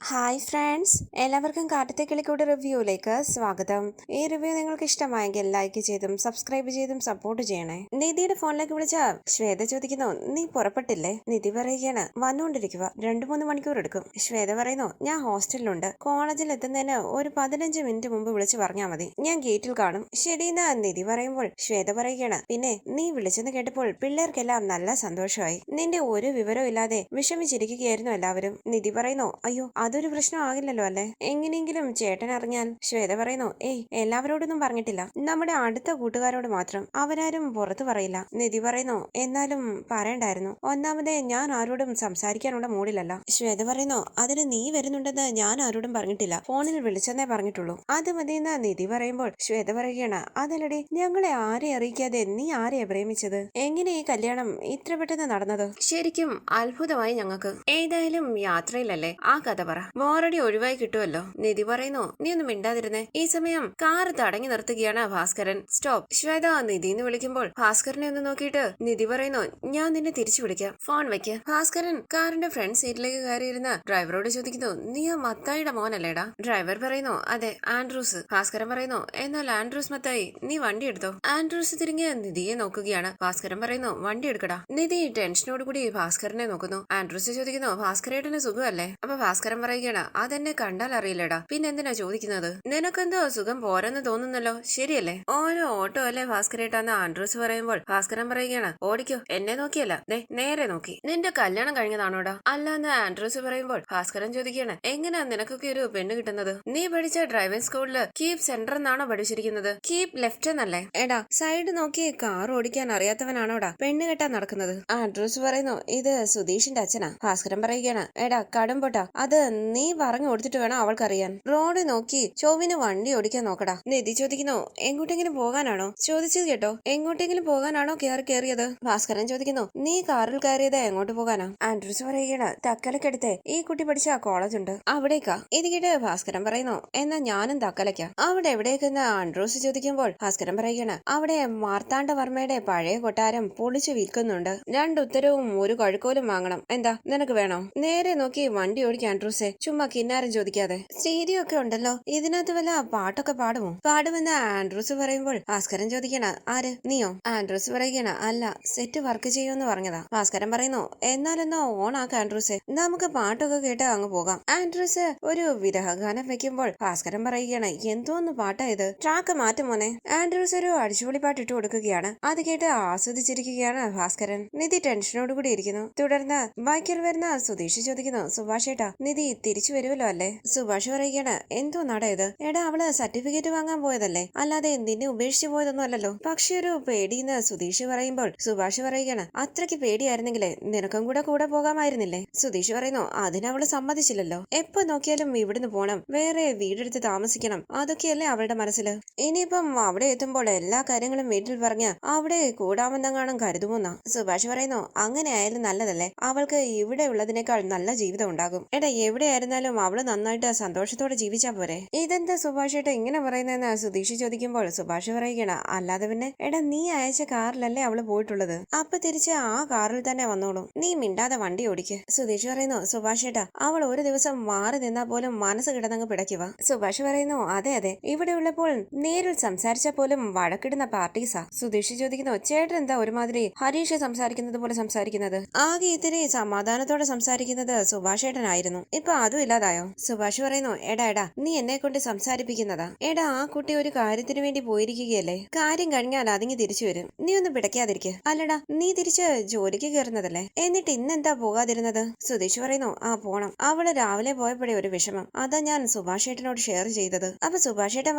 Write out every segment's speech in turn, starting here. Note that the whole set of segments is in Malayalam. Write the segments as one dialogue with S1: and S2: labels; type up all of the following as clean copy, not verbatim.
S1: ഹായ് ഫ്രണ്ട്സ്, എല്ലാവർക്കും കാട്ടത്തെ കിളിക്കൂടെ റിവ്യൂയിലേക്ക് സ്വാഗതം. ഈ റിവ്യൂ നിങ്ങൾക്ക് ഇഷ്ടമായെങ്കിൽ ലൈക്ക് ചെയ്തും സബ്സ്ക്രൈബ് ചെയ്തും സപ്പോർട്ട് ചെയ്യണേ. നിധിയുടെ ഫോണിലേക്ക് വിളിച്ച ശ്വേത ചോദിക്കുന്നു, നീ പുറപ്പെട്ടില്ലേ? നിധി പറയുകയാണ്, വന്നുകൊണ്ടിരിക്കുക, 2-3 മണിക്കൂർ എടുക്കും. ശ്വേത പറയുന്നു, ഞാൻ ഹോസ്റ്റലിലുണ്ട്, കോളേജിൽ എത്തുന്നതിന് ഒരു 15 മിനിറ്റ് മുമ്പ് വിളിച്ചു പറഞ്ഞാൽ മതി, ഞാൻ ഗേറ്റിൽ കാണും. ശരിയെന്ന് നിധി പറയുമ്പോൾ ശ്വേത പറയുകയാണ്, പിന്നെ നീ വിളിച്ചെന്ന് കേട്ടപ്പോൾ പിള്ളേർക്കെല്ലാം നല്ല സന്തോഷമായി. നിന്റെ ഒരു വിവരവും ഇല്ലാതെ വിഷമിച്ചിരിക്കുകയായിരുന്നു എല്ലാവരും. നിധി പറയുന്നു, അയ്യോ അതൊരു പ്രശ്നമാകില്ലല്ലോ അല്ലേ? എങ്ങനെയെങ്കിലും ചേട്ടൻ അറിഞ്ഞാൽ? ശ്വേത പറയുന്നു, ഏയ് എല്ലാവരോടൊന്നും പറഞ്ഞിട്ടില്ല, നമ്മുടെ അടുത്ത കൂട്ടുകാരോട് മാത്രം, അവരാരും പുറത്തു പറയില്ല. നിധി പറയുന്നു, എന്നാലും പറയണ്ടായിരുന്നു, ഒന്നാമതേ ഞാൻ ആരോടും സംസാരിക്കാനുള്ള മൂഡിലല്ല. ശ്വേത പറയുന്നു, അതിന് നീ വരുന്നുണ്ടെന്ന് ഞാൻ ആരോടും പറഞ്ഞിട്ടില്ല, ഫോണിൽ വിളിച്ചെന്നേ പറഞ്ഞിട്ടുള്ളൂ. അത് മതിയെന്ന് നിധി പറയുമ്പോൾ ശ്വേത പറയുകയാണ്, അതല്ലടി, ഞങ്ങളെ ആരെ അറിയിക്കാതെ നീ ആരെയാ പ്രേമിച്ചത്? എങ്ങനെ ഈ കല്യാണം ഇത്ര പെട്ടെന്ന് നടന്നത്? ശരിക്കും അത്ഭുതമായി ഞങ്ങൾക്ക്. ഏതായാലും യാത്രയിലല്ലേ, ആ കഥ പറ, ബോറടി ഒഴിവായി കിട്ടുമല്ലോ. നിധി പറയുന്നു, നീ ഒന്നും മിണ്ടാതിരുന്നേ. ഈ സമയം കാർ തടഞ്ഞു നിർത്തുകയാണ് ഭാസ്കരൻ. സ്റ്റോപ്പ്. ശ്വേത നിധിന്ന് വിളിക്കുമ്പോൾ ഭാസ്കരനെ ഒന്ന് നോക്കിയിട്ട് നിധി പറയുന്നു, ഞാൻ നിന്നെ തിരിച്ചു വിളിക്കാം, ഫോൺ വെക്ക്. ഭാസ്കരൻ കാറിന്റെ ഫ്രണ്ട് സീറ്റിലേക്ക് കയറിയിരുന്ന ഡ്രൈവറോട് ചോദിക്കുന്നു, നീ ആ മത്തായിയുടെ മോനല്ലേടാ? ഡ്രൈവർ പറയുന്നു, അതെ, ആൻഡ്രൂസ്. ഭാസ്കരൻ പറയുന്നു, എന്നാൽ ആൻഡ്രൂസ് മത്തായി, നീ വണ്ടി എടുത്തോ? ആൻഡ്രൂസ് തിരിഞ്ഞ് നിധിയെ നോക്കുകയാണ്. ഭാസ്കരൻ പറയുന്നു, വണ്ടി എടുക്കടാ. നിധി ടെൻഷനോട് കൂടി ഭാസ്കരനെ നോക്കുന്നു. ആൻഡ്രൂസ് ചോദിക്കുന്നു, ഭാസ്കരേട്ടന് സുഖമല്ലേ? അപ്പൊ ഭാസ്കരൻ പറയുകയാണ്, അതെന്നെ കണ്ടാൽ അറിയില്ലടാ, പിന്നെ എന്തിനാ ചോദിക്കുന്നത്? നിനക്കെന്തോ സുഖം പോരെന്ന് തോന്നുന്നല്ലോ, ശരിയല്ലേ? ഓരോ ഓട്ടോ അല്ലേ ഭാസ്കരേട്ടാന്ന് ആൻഡ്രൂസ് പറയുമ്പോൾ ഭാസ്കരൻ പറയുകയാണ്, ഓടിക്കോ, എന്നെ നോക്കിയല്ല, ദേ നേരെ നോക്കി. നിന്റെ കല്യാണം കഴിഞ്ഞതാണോടാ? അല്ലാന്ന് ആൻഡ്രൂസ് പറയുമ്പോൾ ഭാസ്കരൻ ചോദിക്കുകയാണ്, എങ്ങനെയാ നിനക്കൊക്കെ ഒരു പെണ്ണ് കിട്ടുന്നത്? നീ പഠിച്ച ഡ്രൈവിംഗ് സ്കൂളില് കീപ് സെന്റർ എന്നാണോ പഠിച്ചിരിക്കുന്നത്? കീപ് ലെഫ്റ്റ് എന്നല്ലേ? എടാ, സൈഡ് നോക്കി കാർ ഓടിക്കാൻ അറിയാത്തവനാണോടാ പെണ്ണ് കെട്ടാൻ നടക്കുന്നത്? ആൻഡ്രൂസ് പറയുന്നു, ഇത് സുധീഷിന്റെ അച്ഛനാ. ഭാസ്കരൻ പറയുകയാണ്, എടാ കടുംപൊട്ടാ, അത് നീ പറഞ്ഞു കൊടുത്തിട്ട് വേണം അവൾക്കറിയാൻ. റോഡ് നോക്കി ചൊവ്വിന് വണ്ടി ഓടിക്കാൻ നോക്കടാ. നിധി ചോദിക്കുന്നു, എങ്ങോട്ടെങ്കിലും പോകാനാണോ? ചോദിച്ചത് കേട്ടോ, എങ്ങോട്ടെങ്കിലും പോകാനാണോ കയറിയത്? ഭാസ്കരൻ ചോദിക്കുന്നു, നീ കാറിൽ കയറിയത് എങ്ങോട്ട് പോകാനാ? ആൻഡ്രൂസ് പറയുകയാണ്, തക്കലക്കടുത്ത് ഈ കുട്ടി പഠിച്ച കോളേജ് ഉണ്ട്, അവിടേക്കാ. ഇത് കേട്ട് ഭാസ്കരൻ പറയുന്നു, എന്നാ ഞാനും തക്കലയ്ക്കാ. അവിടെ എവിടേക്കെന്ന് ആൻഡ്രൂസ് ചോദിക്കുമ്പോൾ ഭാസ്കരൻ പറയുകയാണ്, അവിടെ മാർത്താണ്ഡവർമ്മയുടെ പഴയ കൊട്ടാരം പൊളിച്ചു വിൽക്കുന്നുണ്ട്, 2 ഉത്തരവും 1 കഴുക്കോലും വാങ്ങണം. എന്താ, നിനക്ക് വേണോ? നേരെ നോക്കി വണ്ടി ഓടിക്കാൻ ആൻഡ്രൂസെ, ചുമ്മാ കിന്നാരം ചോദിക്കാതെ. സ്റ്റീരിയോ ഒക്കെ ഉണ്ടല്ലോ, ഇതിനകത്ത് വല്ല പാട്ടൊക്കെ പാടുമോ? പാടുമെന്ന് ആൻഡ്രൂസ് പറയുമ്പോൾ ഭാസ്കരൻ ചോദിക്കണ, ആര്, നീയോ? ആൻഡ്രൂസ് പറയുകണ, അല്ല, സെറ്റ് വർക്ക് ചെയ്യുമെന്ന് പറഞ്ഞതാ. ഭാസ്കരൻ പറയുന്നു, എന്നാലെന്നോ ഓൺ ആക്ക ആൻഡ്രൂസെ, നമുക്ക് പാട്ടൊക്കെ കേട്ട് അങ്ങ് പോകാം. ആൻഡ്രൂസ് ഒരു വിരഹഗാനം വെക്കുമ്പോൾ ഭാസ്കരൻ പറയുകയാണ്, എന്തോന്ന് പാട്ടാ ഇത്, ട്രാക്ക് മാറ്റും മോനെ. ആൻഡ്രൂസ് ഒരു അടിച്ചുപൊളി പാട്ട് ഇട്ട് കൊടുക്കുകയാണ്. അത് കേട്ട് ആസ്വദിച്ചിരിക്കുകയാണ് ഭാസ്കരൻ. നിധി ടെൻഷനോട് കൂടി ഇരിക്കുന്നു. തുടർന്ന് ബൈക്കിൽ വരുന്ന സുധീഷ് ചോദിക്കുന്നു, സുഭാഷ് ഏട്ടാ, നിധി തിരിച്ചു വരുമല്ലോ അല്ലേ? സുഭാഷ് പറയുകയാണ്, എന്തോ നട ഇത്? എടാ, അവള് സർട്ടിഫിക്കറ്റ് വാങ്ങാൻ പോയതല്ലേ, അല്ലാതെ നിന്നെ ഉപേക്ഷിച്ചു പോയതൊന്നും അല്ലല്ലോ. പക്ഷെ ഒരു പേടിന്ന് സുധീഷ് പറയുമ്പോൾ സുഭാഷ് പറയുകയാണ്, അത്രയ്ക്ക് പേടിയായിരുന്നെങ്കിലേ നിനക്കും കൂടെ പോകാമായിരുന്നില്ലേ? സുധീഷ് പറയുന്നു, അതിനവള് സമ്മതിച്ചില്ലല്ലോ. എപ്പോ നോക്കിയാലും ഇവിടുന്ന് പോണം, വേറെ വീടെടുത്ത് താമസിക്കണം, അതൊക്കെയല്ലേ അവളുടെ മനസ്സില്. ഇനിയിപ്പം അവിടെ എത്തുമ്പോൾ എല്ലാ കാര്യങ്ങളും വീട്ടിൽ പറഞ്ഞ് അവിടെ കൂടാമെന്നെങ്ങാനും കരുതുമോന്നാ. സുഭാഷ് പറയുന്നു, അങ്ങനെ ആയാലും നല്ലതല്ലേ, അവൾക്ക് ഇവിടെ ഉള്ളതിനേക്കാൾ നല്ല ജീവിതം ഉണ്ടാകും. എടാ, എവിടെയായിരുന്നാലും അവള് നന്നായിട്ട് സന്തോഷത്തോടെ ജീവിച്ചാ പോരെ? ഇതെന്താ സുഭാഷ് ഏട്ടാ ഇങ്ങനെ പറയുന്നതെന്ന് സുധീഷ് ചോദിക്കുമ്പോൾ സുഭാഷ് പറയുകയാണ്, അല്ലാതെ പിന്നെ, എടാ, നീ അയച്ച കാറിലല്ലേ അവള് പോയിട്ടുള്ളത്, അപ്പൊ തിരിച്ച് ആ കാറിൽ തന്നെ വന്നോളൂ, നീ മിണ്ടാതെ വണ്ടി ഓടിക്ക്. സുധീഷ് പറയുന്നു, സുഭാഷ് ഏട്ടാ, അവൾ ഒരു ദിവസം മാറി നിന്നാ പോലും മനസ്സ് കിടന്നങ്ങ് പിടയ്ക്കുക. സുഭാഷ് പറയുന്നു, അതെ അതെ, ഇവിടെ ഉള്ളപ്പോൾ നേരിൽ സംസാരിച്ചാൽ പോലും വഴക്കിടുന്ന പാർട്ടീസാ. സുധീഷ് ചോദിക്കുന്നു, ചേട്ടൻ എന്താ ഒരുമാതിരി ഹരീഷ് സംസാരിക്കുന്നത് പോലെ സംസാരിക്കുന്നത്? ആകെ ഇത്തിരി സമാധാനത്തോടെ സംസാരിക്കുന്നത് സുഭാഷ് ഏട്ടനായിരുന്നു, ഇപ്പൊ അതും ഇല്ലാതായോ? സുഭാഷ് പറയുന്നു, എടാ, നീ എന്നെ കൊണ്ട് സംസാരിപ്പിക്കുന്നതാ. എടാ, ആ കുട്ടി ഒരു കാര്യത്തിന് വേണ്ടി പോയിരിക്കുകയല്ലേ, കാര്യം കഴിഞ്ഞാൽ അതിങ്ങി തിരിച്ചു വരും, നീ ഒന്ന് പിടയ്ക്കാതിരിക്കുക. അല്ലടാ, നീ തിരിച്ച് ജോലിക്ക് കയറുന്നതല്ലേ, എന്നിട്ട് ഇന്നെന്താ പോകാതിരുന്നത്? സുധീഷ് പറയുന്നു, ആ പോണം, അവള് രാവിലെ പോയപ്പോഴേ ഒരു വിഷമം, അതാ ഞാൻ സുഭാഷ് ഏട്ടനോട് ഷെയർ ചെയ്തത്. അപ്പൊ സുഭാഷ് ഏട്ടൻ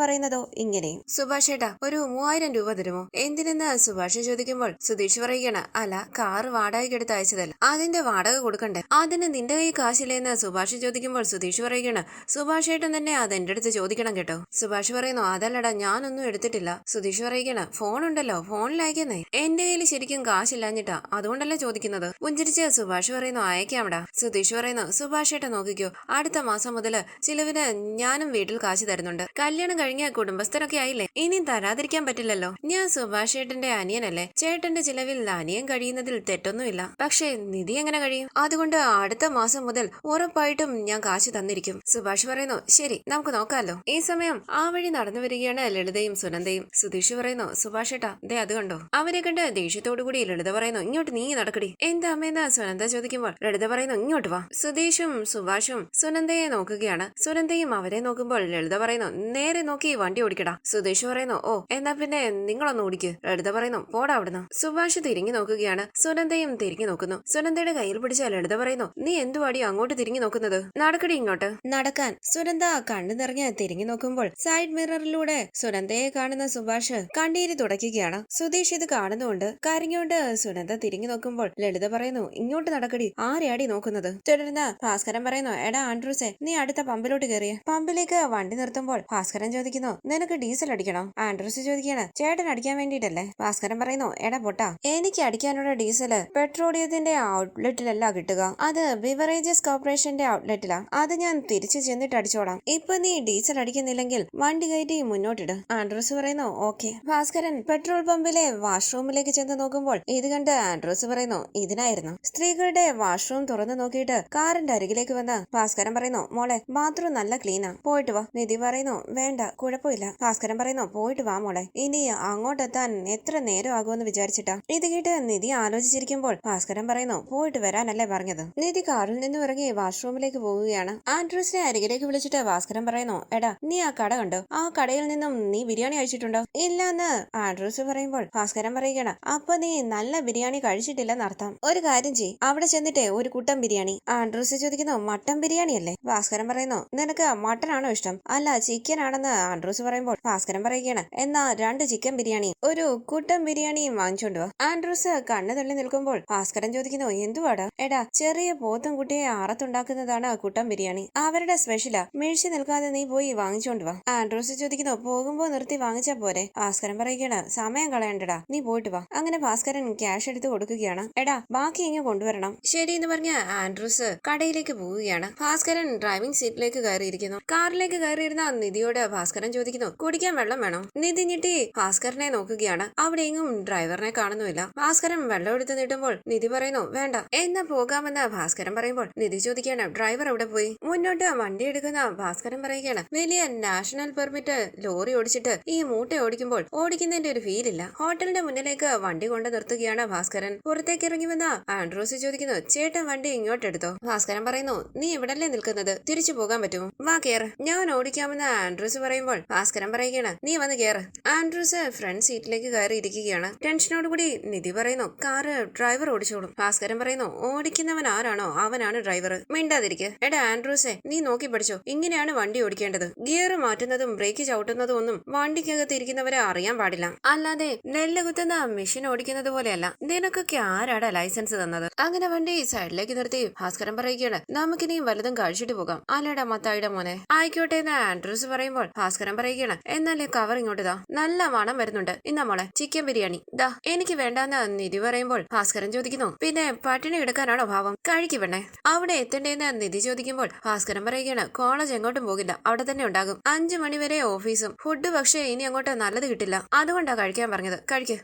S1: പറയുന്നതോ ഇങ്ങനെയും, സുഭാഷ് ഏട്ടാ, ഒരു 3000 രൂപ തരുമോ? എന്തിനെന്ന് സുഭാഷ് ചോദിക്കുമ്പോൾ സുധീഷ് പറയുകയാണ്, അല്ല, കാറ് വാടകയ്ക്ക് എടുത്ത് അയച്ചതല്ല, അതിന്റെ വാടക കൊടുക്കണ്ടേ, അതിന് നിന്റെ കൈ കാശില്ലേന്ന് സുഭാഷ് ചോദിക്കുമ്പോൾ സുധീഷ് പറയുകയാണ്, സുഭാഷ് ഏട്ടൻ തന്നെ അത് എന്റെ അടുത്ത് ചോദിക്കണം കേട്ടോ. സുഭാഷ് പറയുന്നു, അതല്ലടാ, ഞാനൊന്നും എടുത്തിട്ടില്ല. സുധീഷ് പറയുകയാണ്, ഫോൺ ഉണ്ടല്ലോ, ഫോണിൽ അയക്കുന്നേ, എന്റെ കയ്യിൽ ശരിക്കും കാശില്ലാഞ്ഞിട്ടാ, അതുകൊണ്ടല്ലേ ചോദിക്കുന്നത്. പുഞ്ചിരിച്ച് സുഭാഷ് പറയുന്നു, അയക്കാമടാ. സുധീഷ് പറയുന്നു, സുഭാഷ് ഏട്ടൻ നോക്കിക്കോ, അടുത്ത മാസം മുതല് ചിലവിന് ഞാനും വീട്ടിൽ കാശ് തരുന്നുണ്ട്, കല്യാണം കഴിഞ്ഞ കുടുംബസ്ഥരൊക്കെ ആയില്ലേ, ഇനിയും തരാതിരിക്കാൻ പറ്റില്ലല്ലോ. ഞാൻ സുഭാഷ് ഏട്ടന്റെ അനിയനല്ലേ, ചേട്ടന്റെ ചിലവിൽ അനിയൻ കഴിയുന്നതിൽ തെറ്റൊന്നുമില്ല, പക്ഷേ നിധി എങ്ങനെ കഴിയും? അതുകൊണ്ട് അടുത്ത മാസം മുതൽ ഉറപ്പായിട്ടും ഞാൻ കാശ് തന്നിരിക്കും. സുഭാഷ് പറയുന്നു ശരി നമുക്ക് നോക്കാമല്ലോ. ഈ സമയം ആ വഴി നടന്നു വരികയാണ് ലളിതയും സുനന്ദയും. സുധീഷ് പറയുന്നു സുഭാഷ് ഏട്ടാ ദേ അത് കണ്ടോ. അവരെ കണ്ട് ദേഷ്യത്തോടുകൂടി ലളിത പറയുന്നു ഇങ്ങോട്ട് നീങ്ങി നടക്കടി. എന്താ അമ്മയെന്ന് സുനന്ദ ചോദിക്കുമ്പോൾ ലളിത പറയുന്നു ഇങ്ങോട്ട് വാ. സുധീഷും സുഭാഷും സുനന്ദയെ നോക്കുകയാണ്. സുനന്ദയും അവരെ നോക്കുമ്പോൾ ലളിത പറയുന്നു നേരെ നോക്കി വണ്ടി ഓടിക്കടാ. സുധീഷ് പറയുന്നു ഓ എന്നാ പിന്നെ നിങ്ങളൊന്ന് ഓടിക്ക്. ലളിത പറയുന്നു പോടാ അവിടുന്ന്. സുഭാഷ് തിരിഞ്ഞു നോക്കുകയാണ്. സുനന്ദയും തിരിഞ്ഞു നോക്കുന്നു. സുനന്ദയുടെ കയ്യിൽ പിടിച്ച ലളിത പറയുന്നു നീ എന്തുവാടി അങ്ങോട്ട് തിരിഞ്ഞു നോക്കുന്നത്, നടക്കടി ഇങ്ങോട്ട്. നടക്കാൻ സുനന്ദ കണ്ണു നിറഞ്ഞ് തിരിഞ്ഞു നോക്കുമ്പോൾ സൈഡ് മിററിലൂടെ സുനന്ദയെ കാണുന്ന സുഭാഷ് കണ്ണീര് തുടയ്ക്കുകയാണ്. സുധീഷ് ഇത് കാണുന്നുകൊണ്ട് കരഞ്ഞുകൊണ്ട് സുനന്ദ തിരിഞ്ഞു നോക്കുമ്പോൾ ലളിത പറയുന്നു ഇങ്ങോട്ട് നടക്കടി, ആരെയാടി നോക്കുന്നത്. തുടർന്ന് ഭാസ്കരൻ പറയുന്നു എടാ ആൻഡ്രൂസെ നീ അടുത്ത പമ്പിലോട്ട് കയറിയ. പമ്പിലേക്ക് വണ്ടി നിർത്തുമ്പോൾ ഭാസ്കരൻ ചോദിക്കുന്നു നിനക്ക് ഡീസൽ അടിക്കണോ. ആൻഡ്രൂസ് ചോദിക്കാണ് ചേട്ടൻ അടിക്കാൻ വേണ്ടിട്ടല്ലേ. ഭാസ്കരൻ പറയുന്നു എടാ പൊട്ടാ എനിക്ക് അടിക്കാനുള്ള ഡീസല് പെട്രോളിയത്തിന്റെ ഔട്ട്ലെറ്റിലല്ല കിട്ടുക, അത് ബിവറേജസ് കോർപ്പറേഷന്റെ ഔട്ട്ലെറ്റിലാ. അത് ഞാൻ തിരിച്ചു ചെന്നിട്ട് അടിച്ചോളാം. ഇപ്പൊ നീ ഡീസൽ അടിക്കുന്നില്ലെങ്കിൽ വണ്ടി കയറ്റി മുന്നോട്ടിട്. ആൻഡ്രൂസ് പറയുന്നു ഓക്കെ. ഭാസ്കരൻ പെട്രോൾ പമ്പിലെ വാഷ്റൂമിലേക്ക് ചെന്ന് നോക്കുമ്പോൾ ഇത് കണ്ട് ആൻഡ്രൂസ് പറയുന്നു ഇതിനായിരുന്നു. സ്ത്രീകളുടെ വാഷ്റൂം തുറന്നു നോക്കിയിട്ട് കാറിന്റെ അരികിലേക്ക് വന്ന് ഭാസ്കരൻ പറയുന്നു മോളെ ബാത്റൂം നല്ല ക്ലീനാ, പോയിട്ട് വാ. നിധി പറയുന്നു വേണ്ട കുഴപ്പമില്ല. ഭാസ്കരൻ പറയുന്നു പോയിട്ട് വാ മോളെ, ഇനി അങ്ങോട്ടെത്താൻ എത്ര നേരം ആകുമെന്ന് വിചാരിച്ചിട്ടാ. ഇത് കേട്ട് നിധി ആലോചിച്ചിരിക്കുമ്പോൾ ഭാസ്കരൻ പറയുന്നു പോയിട്ട് വരാനല്ലേ പറഞ്ഞത്. നിധി കാറിൽ നിന്നും ഇറങ്ങി വാഷ്റൂമിലേക്ക് പോവുകയാണ്. ആൻഡ്രൂസിനെ അരികിലേക്ക് വിളിച്ചിട്ട് ഭാസ്കരൻ പറയുന്നു എടാ നീ ആ കട കണ്ടോ, ആ കടയിൽ നിന്നും നീ ബിരിയാണി കഴിച്ചിട്ടുണ്ടോ. ഇല്ലെന്ന് ആൻഡ്രൂസ് പറയുമ്പോൾ ഭാസ്കരൻ പറയുകയാണ് അപ്പൊ നീ നല്ല ബിരിയാണി കഴിച്ചിട്ടില്ലെന്നർത്ഥം. ഒരു കാര്യം ചെയ്യ് അവിടെ ചെന്നിട്ട് ഒരു കുട്ടൻ ബിരിയാണി. ആൻഡ്രൂസ് ചോദിക്കുന്നു മട്ടൻ ബിരിയാണി അല്ലേ. ഭാസ്കരൻ പറയുന്നു നിനക്ക് മട്ടൻ ആണോ ഇഷ്ടം, അല്ല ചിക്കൻ ആണെന്ന് ആൻഡ്രൂസ് പറയുമ്പോൾ ഭാസ്കരൻ പറയുകയാണ് എന്നാ 2 ചിക്കൻ ബിരിയാണി ഒരു കുട്ടൻ ബിരിയാണിയും വാങ്ങിച്ചോണ്ട് വാ. ആൻഡ്രൂസ് കണ്ണു തള്ളി നിൽക്കുമ്പോൾ ഭാസ്കരൻ ചോദിക്കുന്നു എന്തുവാടാ. എടാ ചെറിയ പോത്തും കുട്ടിയെ അറത്തുണ്ടാക്കുന്നതാണ് കുട്ടൻ ബിരിയാണി, അവരുടെ സ്പെഷ്യലാ, വീഴ്ച നിൽക്കാതെ നീ പോയി വാങ്ങിച്ചോണ്ട് വാ. ആൻഡ്രൂസ് ചോദിക്കുന്നു പോകുമ്പോ നിർത്തി വാങ്ങിച്ചാ പോരെ. ഭാസ്കരൻ പറയുകയാണ് സമയം കളയണ്ടടാ നീ പോയിട്ട് വാ. അങ്ങനെ ഭാസ്കരൻ ക്യാഷ് എടുത്ത് കൊടുക്കുകയാണ്. എടാ ബാക്കി ഇങ്ങ് കൊണ്ടുവരണം. ശരി എന്ന് പറഞ്ഞ ആൻഡ്രൂസ് കടയിലേക്ക് പോവുകയാണ്. ഭാസ്കരൻ ഡ്രൈവിംഗ് സീറ്റിലേക്ക് കയറിയിരിക്കുന്നു. കാറിലേക്ക് കയറിയിരുന്ന നിധിയോട് ഭാസ്കരൻ ചോദിക്കുന്നു കുടിക്കാൻ വെള്ളം വേണോ. നിധി ഞെട്ടി ഭാസ്കരനെ നോക്കുകയാണ്. അവിടെ എങ്ങും ഡ്രൈവറിനെ കാണുന്നുമില്ല. ഭാസ്കരൻ വെള്ളം എടുത്ത് നീട്ടുമ്പോൾ നിധി പറയുന്നു വേണ്ട. എന്നാ പോകാമെന്ന് ഭാസ്കരൻ പറയുമ്പോൾ നിധി ചോദിക്കുകയാണ് ഡ്രൈവർ എവിടെ പോയി. മുന്നോട്ട് വണ്ടി എടുക്കുന്ന ഭാസ്കരൻ പറയുകയാണ് വലിയ നാഷണൽ പെർമിറ്റ് ലോറി ഓടിച്ചിട്ട് ഈ മൂട്ട ഓടിക്കുമ്പോൾ ഓടിക്കുന്നതിന്റെ ഒരു ഫീൽ ഇല്ല. ഹോട്ടലിന്റെ മുന്നിലേക്ക് വണ്ടി കൊണ്ട് നിർത്തുകയാണ് ഭാസ്കരൻ. പുറത്തേക്ക് ഇറങ്ങി വന്ന ആൻഡ്രൂസ് ചോദിക്കുന്നു ചേട്ടൻ വണ്ടി ഇങ്ങോട്ട് എടുത്തോ. ഭാസ്കരൻ പറയുന്നു നീ ഇവിടല്ലേ നിൽക്കുന്നത്, തിരിച്ചു പോകാൻ പറ്റുമോ. വാ കേറ്, ഞാൻ ഓടിക്കാമെന്ന് ആൻഡ്രൂസ് പറയുമ്പോൾ ഭാസ്കരൻ പറയുകയാണ് നീ വന്ന് കേറ്. ആൻഡ്രൂസ് ഫ്രണ്ട് സീറ്റിലേക്ക് കയറി ഇരിക്കുകയാണ്. ടെൻഷനോടുകൂടി നിധി പറയുന്നു കാറ് ഡ്രൈവർ ഓടിച്ചോളും. ഭാസ്കരൻ പറയുന്നു ഓടിക്കുന്നവൻ ആരാണോ അവനാണ് ഡ്രൈവർ, മിണ്ടാതിരിക്കുക. എടാ ആൻഡ്രൂസെ നീ നോക്കി പഠിച്ചോ, ഇങ്ങനെയാണ് വണ്ടി ഓടിക്കേണ്ടത്. ഗിയർ മാറ്റുന്നതും ബ്രേക്ക് ചവിട്ടുന്നതും ഒന്നും വണ്ടിക്കകത്ത് ഇരിക്കുന്നവരെ അറിയാൻ പാടില്ല, അല്ലാതെ നെല്ല് കുത്തുന്ന മെഷീൻ ഓടിക്കുന്നത് പോലെയല്ല. നിനക്കൊക്കെ ആരാടാ ലൈസൻസ് തന്നത്. അങ്ങനെ വണ്ടി സൈഡിലേക്ക് നിർത്തി ഭാസ്കരൻ പറയുകയാണ് നമുക്കിനി വലുതും കഴിച്ചിട്ട് പോകാം അല്ലേടാ മത്തായിയുടെ മോനെ. ആയിക്കോട്ടെ എന്ന് ആൻഡ്രൂസ് പറയുമ്പോൾ ഭാസ്കരൻ പറയുകയാണ് എന്നാലേ കവർ ഇങ്ങോട്ട് ദാ, നല്ല മണം വരുന്നുണ്ട്. ഇന്നാ മോളെ ചിക്കൻ ബിരിയാണി ദാ. എനിക്ക് വേണ്ടാന്ന് നിധി പറയുമ്പോൾ ഭാസ്കരൻ ചോദിക്കുന്നു പിന്നെ പട്ടിണി എടുക്കാനാണോ ഭാവം, കഴിക്ക് പെണ്ണെ. അവിടെ എത്തണ്ടേന്ന് നിധി ചോദിക്കുമ്പോൾ ഭാസ്കരൻ പറയുകയാണ് കോളേജ് എങ്ങോട്ടും പോകില്ല, അവിടെ തന്നെ ഉണ്ടാകും. 5 മണി വരെ ഓഫീസും. ഫുഡ് പക്ഷേ ഇനി അങ്ങോട്ട് നല്ലത് കിട്ടില്ല, അതുകൊണ്ടാ കഴിക്കാൻ പറഞ്ഞത്.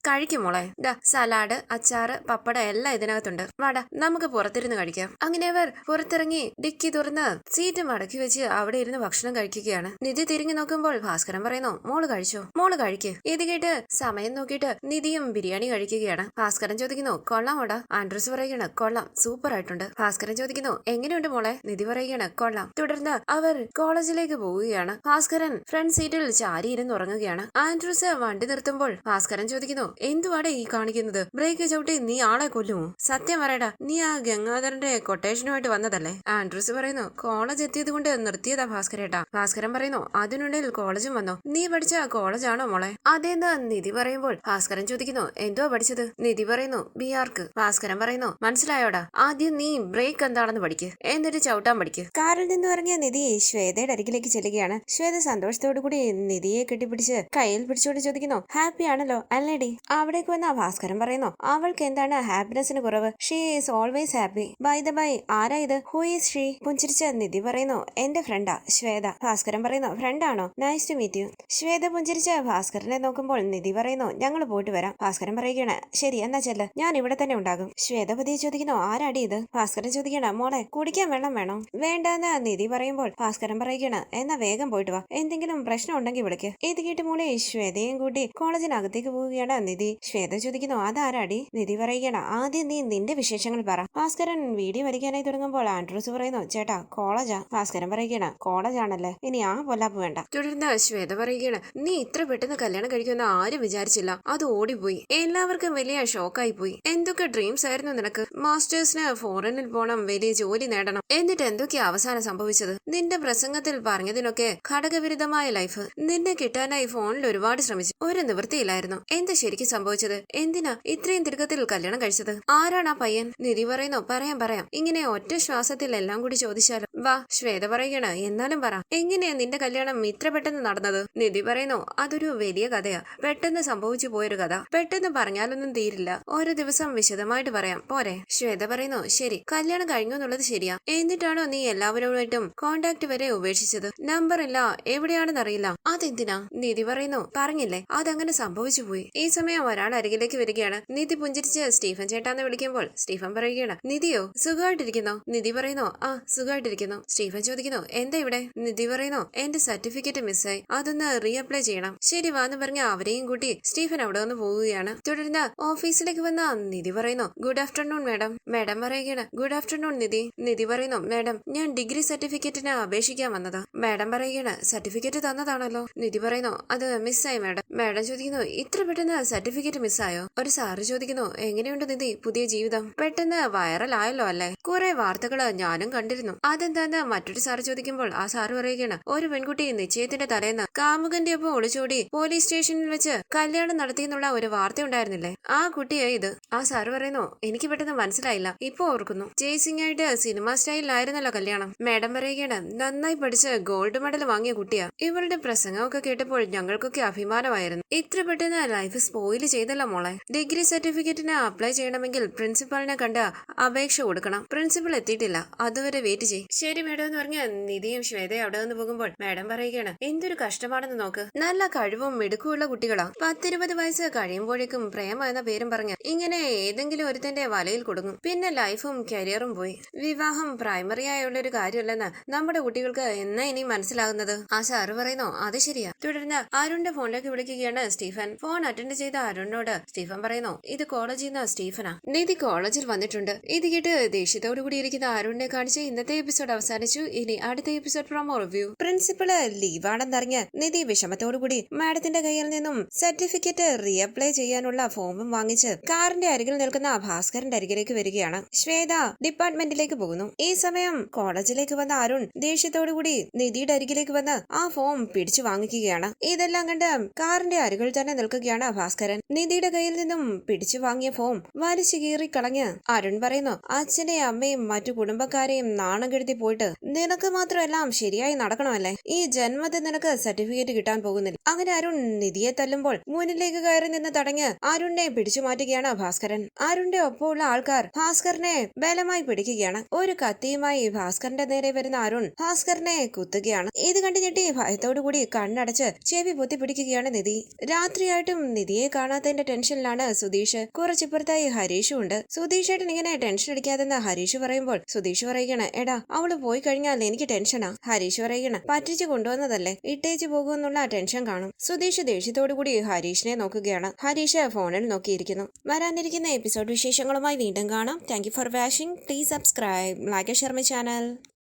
S1: കഴിക്കും മോളെ. ദാ സലാഡ് അച്ചാറ് പപ്പടം എല്ലാം ഇതിനകത്തുണ്ട്, വാടാ നമുക്ക് പുറത്തിരുന്ന് കഴിക്കാം. അങ്ങനെ അവർ പുറത്തിറങ്ങി ഡിക്കി തുറന്ന് സീറ്റ് മടക്കി വെച്ച് അവിടെ ഇരുന്ന് ഭക്ഷണം കഴിക്കുകയാണ്. നിധി തിരിഞ്ഞു നോക്കുമ്പോൾ ഭാസ്കരൻ പറയുന്നു മോള് കഴിച്ചോ, മോള് കഴിക്ക്. ഇത് കേട്ട് സമയം നോക്കിയിട്ട് നിധിയും ബിരിയാണി കഴിക്കുകയാണ്. ഭാസ്കരൻ ചോദിക്കുന്നു കൊള്ളാമോടാ. ആൻഡ്രൂസ് പറയുകയാണ് കൊള്ളാം, സൂപ്പർ ആയിട്ടുണ്ട്. ഭാസ്കരൻ ചോദിക്കുന്നു എങ്ങനെയുണ്ട് മോളെ. നിധി പറയുകയാണ് കൊള്ളാം. തുടർന്ന് അവർ കോളേജിലേക്ക് പോവുകയാണ്. ഭാസ്കരൻ ഫ്രണ്ട് സീറ്റിൽ ചാരി ഇരുന്ന് ഉറങ്ങുകയാണ്. ആൻഡ്രൂസ് വണ്ടി നിർത്തുമ്പോൾ ഭാസ്കരൻ ചോദിക്കുന്നു എന്തുവാടെ ഈ കാണിക്കുന്നത്, ബ്രേക്ക് ചവിട്ടി നീ ആളെ കൊല്ലുമോ. സത്യം പറയടാ നീ ആ ഗംഗാധരന്റെ കൊട്ടേഷനുമായിട്ട് വന്നതല്ലേ. ആൻഡ്രൂസ് പറയുന്നു കോളേജ് എത്തിയത് കൊണ്ട് നിർത്തിയതാ ഭാസ്കരേട്ടാ. ഭാസ്കരൻ പറയുന്നു അതിനുള്ളിൽ കോളേജും വന്നോ, നീ പഠിച്ച കോളേജാണോ മോളെ. അതേന്ന് നിധി പറയുമ്പോൾ ഭാസ്കരൻ ചോദിക്കുന്നു എന്തുവാ പഠിച്ചത്. നിധി പറയുന്നു ബിആർക്ക്. ഭാസ്കരൻ പറയുന്നു മനസ്സിലായോടാ, ആദ്യം നീ ബ്രേക്ക് എന്താണെന്ന് പഠിക്ക്, എന്നിട്ട് ചവിട്ടാൻ പഠിക്ക്. കാറിൽ നിന്നും ഇറങ്ങിയ നിധി ശ്വേതയുടെ അരികിലേക്ക് ചെല്ലുകയാണ്. ശ്വേത സന്തോഷത്തോടു കൂടി നിധിയെ കെട്ടിപ്പിടിച്ച് കയ്യിൽ പിടിച്ചുകൊണ്ട് ചോദിക്കുന്നു ഹാപ്പി ആണല്ലോ അല്ലേടി. അവിടേക്ക് വന്ന ഭാസ്കരൻ പറയുന്നു അവൾക്ക് എന്താണ് ഹാപ്പിനെസിന് കുറവ്, she is always happy. By the by ആരാ ഇത്, ഹൂ ഈസ് ഷീ. പുഞ്ചിരിച്ച നിധി പറയുന്നു എന്റെ ഫ്രണ്ടാ ശ്വേത. ഭാസ്കരൻ പറയുന്നു ഫ്രണ്ടാണോ, nice to meet you. Shweta പുഞ്ചിരിച്ച ഭാസ്കരനെ നോക്കുമ്പോൾ നിധി പറയുന്നു ഞങ്ങൾ പോയിട്ട് വരാം. ഭാസ്കരൻ പറയുകയാണ് ശരി എന്നാ ചെല്ല്, ഞാൻ ഇവിടെ തന്നെ ഉണ്ടാകും. ശ്വേത പതിയെ ചോദിക്കുന്നു ആരാടി ഇത്. ഭാസ്കരൻ ചോദിക്കണം മോളെ കുടിക്കാൻ വെള്ളം കല്യാണം വേണോ വേണ്ടെന്ന് നിധി പറയുമ്പോൾ ഭാസ്കരൻ പറയുകയാണ്, എന്നാ വേഗം പോയിട്ട് വാ, എന്തെങ്കിലും പ്രശ്നം ഉണ്ടെങ്കിൽ വിളിക്ക്. ഇത് കേട്ട് മോളെ ശ്വേതയും കൂട്ടി കോളേജിനകത്തേക്ക് പോവുകയാണ് നിധി. ശ്വേത ചോദിക്കുന്നു, അതാരാടി? നിധി പറയുകയാണ്, ആദ്യം നീ നിന്റെ വിശേഷങ്ങൾ പറ. ഭാസ്കരൻ വീഡിയോ വരയ്ക്കാനായി തുടങ്ങുമ്പോൾ ആൻഡ്രൂസ് പറയുന്നു, ചേട്ടാ കോളേജാ. ഭാസ്കരൻ പറയുകയാണ്, കോളേജാണല്ലേ, ഇനി ആ പൊല്ലാപ്പ് വേണ്ട. തുടർന്ന് ശ്വേത പറയുകയാണ്, നീ ഇത്ര പെട്ടെന്ന് കല്യാണം കഴിക്കുമെന്ന് ആരും വിചാരിച്ചില്ല, അത് ഓടിപ്പോയി. എല്ലാവർക്കും വലിയ ഷോക്കായി പോയി. എന്തൊക്കെ ഡ്രീംസ് ആയിരുന്നു നിനക്ക്? മാസ്റ്റേഴ്സിന് ഫോറിനിൽ പോണം, വലിയ ജോലി നേടണം, എന്നിട്ട് എന്തൊക്കെയാ അവസാനം സംഭവിച്ചത്? നിന്റെ പ്രസംഗത്തിൽ പറഞ്ഞതിനൊക്കെ ഘടകവിരുദ്ധമായ ലൈഫ്. നിന്നെ കിട്ടാനായി ഫോണിൽ ഒരുപാട് ശ്രമിച്ചു, ഒരു നിവൃത്തിയില്ലായിരുന്നു. എന്താ ശരിക്കും സംഭവിച്ചത്? എന്തിനാ ഇത്രയും തിടുക്കത്തിൽ കല്യാണം കഴിച്ചത്? ആരാണ് ആ പയ്യൻ? നിധി പറയുന്നു, പറയാം. ഇങ്ങനെ ഒറ്റ ശ്വാസത്തിൽ എല്ലാം കൂടി ചോദിച്ചാലോ? വാ. ശ്വേത പറയുകയാണ്, എന്നാലും പറ, എങ്ങനെയാ നിന്റെ കല്യാണം ഇത്ര പെട്ടെന്ന് നടന്നത്? നിധി പറയുന്നു, അതൊരു വലിയ കഥയാ, പെട്ടെന്ന് സംഭവിച്ചു പോയൊരു കഥ. പെട്ടെന്ന് പറഞ്ഞാലൊന്നും തീരില്ല, ഓരോ ദിവസം വിശദമായിട്ട് പറയാം, പോരെ? ശ്വേത പറയുന്നു, ശരി. കല്യാണം കഴിഞ്ഞു എന്നുള്ളത് ശരിയാ, എന്നിട്ടാണോ നീ എല്ലാവരോടായിട്ടും കോണ്ടാക്ട് വരെ ഉപേക്ഷിച്ചത്? നമ്പർ ഇല്ല, എവിടെയാണെന്ന് അറിയില്ല. അതെന്തിനാ? നിധി പറയുന്നു, പറഞ്ഞില്ലേ, അതങ്ങനെ സംഭവിച്ചു പോയി. ഈ സമയം ഒരാൾ അരികിലേക്ക് വരികയാണ്. നിധി പുഞ്ചിരിച്ച് സ്റ്റീഫൻ ചേട്ടാന്ന് വിളിക്കുമ്പോൾ സ്റ്റീഫൻ പറയുകയാണ്, നിധിയോ, സുഖമായിട്ടിരിക്കുന്നോ? നിധി പറയുന്നു, ആ സുഖമായിട്ടിരിക്കുന്നു. സ്റ്റീഫൻ ചോദിക്കുന്നു, എന്താ ഇവിടെ? നിധി പറയുന്നു, എന്റെ സർട്ടിഫിക്കറ്റ് മിസ്സായി, അതൊന്ന് റീഅപ്ലൈ ചെയ്യണം. ശരി വാന്ന് പറഞ്ഞ അവരെയും കൂട്ടി സ്റ്റീഫൻ അവിടെ നിന്ന് പോവുകയാണ്. തുടർന്ന് ഓഫീസിലേക്ക് വന്ന നിധി പറയുന്നു, ഗുഡ് ആഫ്റ്റർനൂൺ മാഡം. മാഡം പറയുകയാണ്, ഗുഡ് ആഫ്റ്റർനൂൺ നിധി. നിധി പറയുന്നു, മാഡം ഞാൻ ഡിഗ്രി സർട്ടിഫിക്കറ്റിന് അപേക്ഷിക്കാൻ വന്നതാ. മാഡം പറയുകയാണ്, സർട്ടിഫിക്കറ്റ് തന്നതാണല്ലോ. നിധി പറയുന്നു, അത് മിസ്സായി മാഡം. മാഡം ചോദിക്കുന്നു, ഇത്ര പെട്ടെന്ന് സർട്ടിഫിക്കറ്റ് മിസ്സായോ? ഒരു സാറ് ചോദിക്കുന്നു, എങ്ങനെയുണ്ട് നിധി പുതിയ ജീവിതം? പെട്ടെന്ന് വൈറലായല്ലോ അല്ലേ? കുറെ വാർത്തകള് ഞാനും കണ്ടിരുന്നു. അതെന്താന്ന് മറ്റൊരു സാറ് ചോദിക്കുമ്പോൾ ആ സാറ് പറയുകയാണ്, ഒരു പെൺകുട്ടി നിശ്ചയത്തിന്റെ തലേന്ന് കാമുകന്റെ ഒപ്പം ഒളിച്ചോടി പോലീസ് സ്റ്റേഷനിൽ വെച്ച് കല്യാണം നടത്തിയെന്നുള്ള ഒരു വാർത്ത ഉണ്ടായിരുന്നില്ലേ, ആ കുട്ടിയെ ഇത്. ആ സാറ് പറയുന്നു, എനിക്ക് പെട്ടെന്ന് മനസ്സിലായില്ല, ഇപ്പൊ ഓർക്കുന്നു. ചേസിംഗ് ആയിട്ട് സിനിമ സ്റ്റൈലിലായിരുന്നല്ലോ കല്യാണം. മാഡം പറയുകയാണ്, നന്നായി പഠിച്ച് ഗോൾഡ് മെഡൽ വാങ്ങിയ കുട്ടിയാ. ഇവളുടെ പ്രസംഗമൊക്കെ കേട്ടപ്പോൾ ഞങ്ങൾക്കൊക്കെ അഭിമാനമായിരുന്നു. ഇത്ര പെട്ടെന്ന് ലൈഫ് സ്പോയിൽ ചെയ്തല്ലോ മോളെ. ഡിഗ്രി സർട്ടിഫിക്കറ്റിന് അപ്ലൈ ചെയ്യണമെങ്കിൽ പ്രിൻസിപ്പളിനെ കണ്ട് അപേക്ഷ കൊടുക്കണം. പ്രിൻസിപ്പൾ എത്തിയിട്ടില്ല, അതുവരെ വെയിറ്റ് ചെയ്യും. ശരി മാഡം എന്ന് പറഞ്ഞ നിധിയും ശ്വേതയും അവിടെ നിന്ന് പോകുമ്പോൾ മാഡം പറയുകയാണ്, എന്തൊരു കഷ്ടമാണെന്ന് നോക്ക്, നല്ല കഴിവും മിടുക്കുമുള്ള കുട്ടികളാ. 10-20 വയസ്സ് കഴിയുമ്പോഴേക്കും പ്രേമ എന്ന പേരും പറഞ്ഞ് ഇങ്ങനെ ഏതെങ്കിലും ഒരുത്തന്റെ വലയിൽ കൊടുങ്ങും. പിന്നെ ലൈഫും കരിയറും പോയി. വിവാഹം പ്രൈമറി ആയുള്ള ഒരു കാര്യമല്ലെന്ന് നമ്മുടെ കുട്ടികൾക്ക് എന്നാ ഇനി മനസ്സിലാകുന്നത്? ആ സാറ് പറയുന്നു, അത് ശരിയാ. തുടർന്ന് അരുണിന്റെ ഫോണിലേക്ക് വിളിക്കുകയാണ് സ്റ്റീഫൻ. ഫോൺ അറ്റൻഡ് ചെയ്ത അരുണിനോട് സ്റ്റീഫൻ പറയുന്നു, ഇത് കോളേജിൽ നിന്ന് സ്റ്റീഫനാ. നിധി കോളേജിൽ വന്നിട്ടുണ്ട്. ഇത് കേട്ട് ദേഷ്യത്തോടു കൂടി ഇരിക്കുന്ന അരുണിനെ കാണിച്ച് ഇന്നത്തെ എപ്പിസോഡ് അവസാനിച്ചു. ഇനി അടുത്ത എപ്പിസോഡ് പ്രൊമോ റിവ്യൂ. പ്രിൻസിപ്പള് ലീവാണെന്നറിഞ്ഞ് നിധി വിഷമത്തോടുകൂടി മാഡത്തിന്റെ കയ്യിൽ നിന്നും സർട്ടിഫിക്കറ്റ് റീഅപ്ലൈ ചെയ്യാനുള്ള ഫോമും വാങ്ങിച്ച് കാറിന്റെ അരികിൽ നിൽക്കുന്ന ഭാസ്കരന്റെ അരികിലേക്ക് വരികയാണ്. ശ്വേത ഡിപ്പാർട്ട്മെന്റിലേക്ക് പോകുന്നു. ഈ സമയം കോളേജിലേക്ക് വന്ന അരുൺ ദേഷ്യത്തോടുകൂടി നിധിയുടെ അരികിലേക്ക് വന്ന് ആ ഫോം പിടിച്ചു വാങ്ങിക്കുകയാണ്. ഇതെല്ലാം കണ്ട് കാറിന്റെ അരികിൽ തന്നെ നിൽക്കുകയാണ് ഭാസ്കരൻ. നിധിയുടെ കയ്യിൽ നിന്നും പിടിച്ചു വാങ്ങിയ ഫോം വലിച്ചു കീറി കളഞ്ഞ് അരുൺ പറയുന്നു, അച്ഛനെയും അമ്മയും മറ്റു കുടുംബക്കാരെയും നാണം കെടുത്തി പോയിട്ട് നിനക്ക് മാത്രമെല്ലാം ശരിയായി നടക്കണമല്ലേ? ഈ ജന്മത്തിൽ നിനക്ക് സർട്ടിഫിക്കറ്റ് കിട്ടാൻ പോകുന്നില്ല. അങ്ങനെ അരുൺ നിധിയെ തല്ലുമ്പോൾ മുന്നിലേക്ക് കയറി നിന്ന് തടഞ്ഞ് അരുണിനെ പിടിച്ചു മാറ്റുകയാണ് ഭാസ്കരൻ. അരുണിന്റെ ഒപ്പമുള്ള ആൾക്കാർ ഭാസ്കരനെ ബലമായി പിടിക്കുകയാണ്. ഒരു കത്തിയുമായി ഭാസ്കരന്റെ നേരെ വരുന്ന അരുൺ ഭാസ്കരനെ കുത്തുകയാണ്. ഇത് കണ്ടു ഞെട്ടി ഭയത്തോടുകൂടി കണ്ണടച്ച് ചെവി പൊത്തി പിടിക്കുകയാണ് നിധി. രാത്രിയായിട്ടും നിധിയെ കാണാത്തതിന്റെ ടെൻഷനിലാണ് സുധീഷ്. കുറച്ചിപ്പുറത്തായി ഹരീഷും ഉണ്ട്. സുധീഷ് ഏട്ടൻ ഇങ്ങനെ ടെൻഷൻ അടിക്കാതെന്ന് ഹരീഷ് പറയുമ്പോൾ സുധീഷ് പറയുകയാണ്, എടാ അവള് പോയി കഴിഞ്ഞാൽ എനിക്ക് ടെൻഷനാ. ഹരീഷ് പറയുകയാണ്, പറ്റിച്ചു കൊണ്ടുവന്നതല്ലേ, ഇട്ടേച്ചു പോകുമെന്നുള്ള ടെൻഷൻ കാണും. സുധീഷ് ദേഷ്യത്തോടുകൂടി ഹരീഷിനെ നോക്കുകയാണ്. ഹരീഷ് ഫോണിൽ നോക്കിയിരിക്കുന്നു. വരാനിരിക്കുന്ന എപ്പിസോഡ് വിശേഷങ്ങളുമായി വീണ്ടും കാണാം. Thank you for watching. Please subscribe, like, share my channel.